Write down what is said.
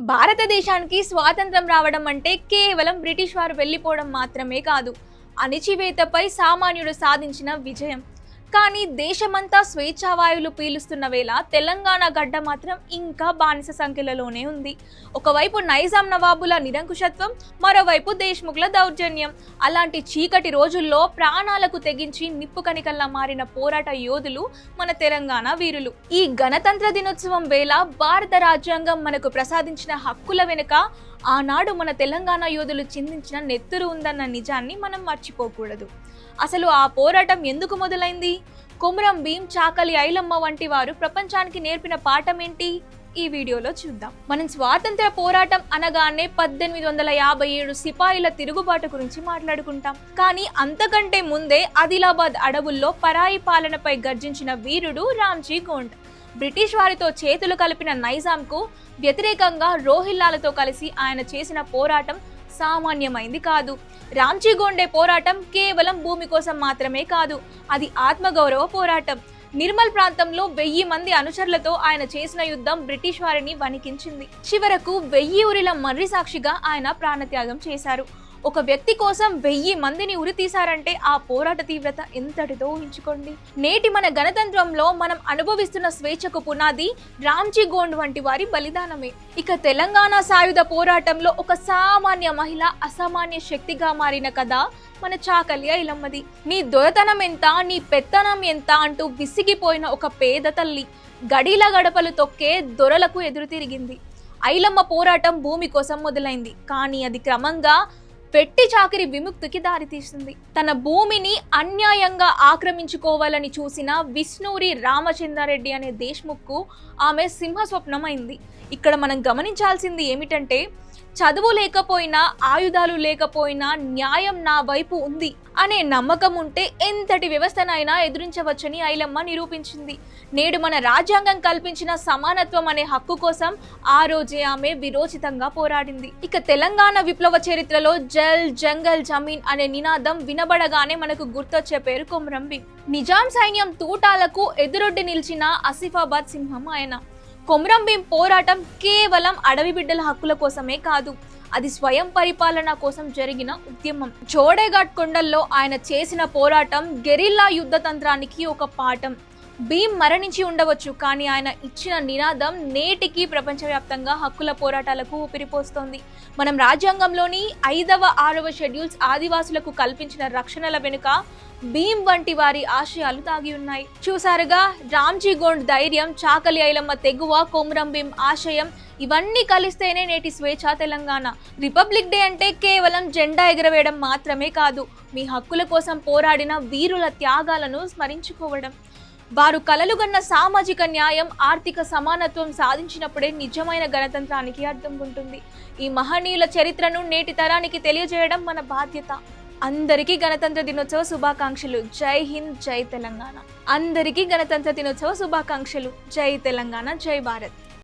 భారతదేశానికి స్వాతంత్రం రావడం అంటే కేవలం బ్రిటిష్ వారు వెళ్ళిపోవడం మాత్రమే కాదు, అణిచివేతపై సామాన్యుడు సాధించిన విజయం. కానీ దేశమంతా స్వేచ్ఛావాయువులు పీలుస్తున్న వేళ తెలంగాణ గడ్డ మాత్రం ఇంకా బానిస సంఖ్యలలోనే ఉంది. ఒకవైపు నైజాం నవాబుల నిరంకుశత్వం, మరోవైపు దేశ్ముఖ్ల దౌర్జన్యం. అలాంటి చీకటి రోజుల్లో ప్రాణాలకు తెగించి నిప్పు కణికల్లా మారిన పోరాట యోధులు మన తెలంగాణ వీరులు. ఈ గణతంత్ర దినోత్సవం వేళ భారత రాజ్యాంగం మనకు ప్రసాదించిన హక్కుల వెనుక ఆనాడు మన తెలంగాణ యోధులు చిందించిన నెత్తురు ఉందన్న నిజాన్ని మనం మర్చిపోకూడదు. అసలు ఆ పోరాటం ఎందుకు మొదలైంది? కొమురం భీం, చాకలి ఐలమ్మ వంటి వారు ప్రపంచానికి నేర్పిన పాఠం ఏంటి? ఈ వీడియోలో చూద్దాం. మనం స్వాతంత్ర పోరాటం అనగానే 1857 సిపాయిల తిరుగుబాటు గురించి మాట్లాడుకుంటాం. కానీ అంతకంటే ముందే ఆదిలాబాద్ అడవుల్లో పరాయి పాలనపై గర్జించిన వీరుడు రామ్జీ గోండ్. బ్రిటిష్ వారితో చేతులు కలిపిన నైజాంకు వ్యతిరేకంగా రోహిల్లాలతో కలిసి ఆయన చేసిన పోరాటం సామాన్యమైంది కాదు. రామ్జీ గోండే పోరాటం కేవలం భూమి కోసం మాత్రమే కాదు, అది ఆత్మగౌరవ పోరాటం. నిర్మల్ ప్రాంతంలో 1000 మంది అనుచరులతో ఆయన చేసిన యుద్ధం బ్రిటిష్ వారిని వణికించింది. చివరకు 1000 ఉరిల మర్రి సాక్షిగా ఆయన ప్రాణత్యాగం చేశారు. ఒక వ్యక్తి కోసం 1000 మందిని ఉరి తీశారంటే ఆ పోరాట తీవ్రత ఎంతటితో ఊహించుకోండి. నేటి మన గణతంత్రంలో మనం అనుభవిస్తున్న స్వేచ్ఛకు పునాది రామ్జీ గోండ్ వంటి వారి బలిదానమే. ఇక తెలంగాణ సాయుధ పోరాటంలో ఒక సామాన్య మహిళ అసామాన్య శక్తిగా మారిన కథ మన చాకలి ఐలమ్మది. నీ దొరతనం ఎంత, నీ పెత్తనం ఎంత అంటూ విసిగిపోయిన ఒక పేద తల్లి గడీల గడపలు తొక్కే దొరలకు ఎదురు తిరిగింది. ఐలమ్మ పోరాటం భూమి కోసం మొదలైంది, కానీ అది క్రమంగా పెట్టి చాకిరి విముక్తికి దారితీస్తుంది. తన భూమిని అన్యాయంగా ఆక్రమించుకోవాలని చూసిన విష్ణూరి రామచంద్రారెడ్డి అనే దేశ్ముఖ్కు ఆమె సింహస్వప్నమైంది. ఇక్కడ మనం గమనించాల్సింది ఏమిటంటే, చదువు లేకపోయినా, ఆయుధాలు లేకపోయినా న్యాయం నా వైపు ఉంది అనే నమ్మకం ఉంటే ఎంతటి వ్యవస్థనైనా ఎదురించవచ్చని ఐలమ్మ నిరూపించింది. నేడు మన రాజ్యాంగం కల్పించిన సమానత్వం అనే హక్కు కోసం ఆ రోజే ఆమె విరోచితంగా పోరాడింది. ఇక తెలంగాణ విప్లవ చరిత్రలో జల్ జంగల్ జమీన్ అనే నినాదం వినబడగానే మనకు గుర్తొచ్చే పేరు కొమురం భీం. నిజాం సైన్యం తూటాలకు ఎదురొడ్డి నిలిచిన ఆసిఫాబాద్ సింహం ఆయన. కొమురం భీం పోరాటం కేవలం అడవి బిడ్డల హక్కుల కోసమే కాదు, అది స్వయం పరిపాలన కోసం జరిగిన ఉద్యమం. జోడేఘాట్ కొండల్లో ఆయన చేసిన పోరాటం గెరిల్లా యుద్ధ తంత్రానికి ఒక పాఠం. భీం మరణించి ఉండవచ్చు, కానీ ఆయన ఇచ్చిన నినాదం నేటికి ప్రపంచవ్యాప్తంగా హక్కుల పోరాటాలకు ఊపిరిపోస్తోంది. మనం రాజ్యాంగంలోని 5వ 6వ షెడ్యూల్స్ ఆదివాసులకు కల్పించిన రక్షణల వెనుక భీం వంటి వారి ఆశయాలు దాగి ఉన్నాయి. చూసారుగా, రామ్జీ గోండ్ ధైర్యం, చాకలి ఐలమ్మ తెగువ, కొమురం భీం ఆశయం, ఇవన్నీ కలిస్తేనే నేటి స్వేచ్ఛ తెలంగాణ. రిపబ్లిక్ డే అంటే కేవలం జెండా ఎగరవేయడం మాత్రమే కాదు, మీ హక్కుల కోసం పోరాడిన వీరుల త్యాగాలను స్మరించుకోవడం. వారు కలలుగన్న సామాజిక న్యాయం, ఆర్థిక సమానత్వం సాధించినప్పుడే నిజమైన గణతంత్రానికి అర్థం ఉంటుంది. ఈ మహనీయుల చరిత్రను నేటి తరానికి తెలియజేయడం మన బాధ్యత. అందరికీ గణతంత్ర దినోత్సవ శుభాకాంక్షలు. జై హింద్, జై తెలంగాణ. అందరికీ గణతంత్ర దినోత్సవ శుభాకాంక్షలు. జై తెలంగాణ, జై భారత్.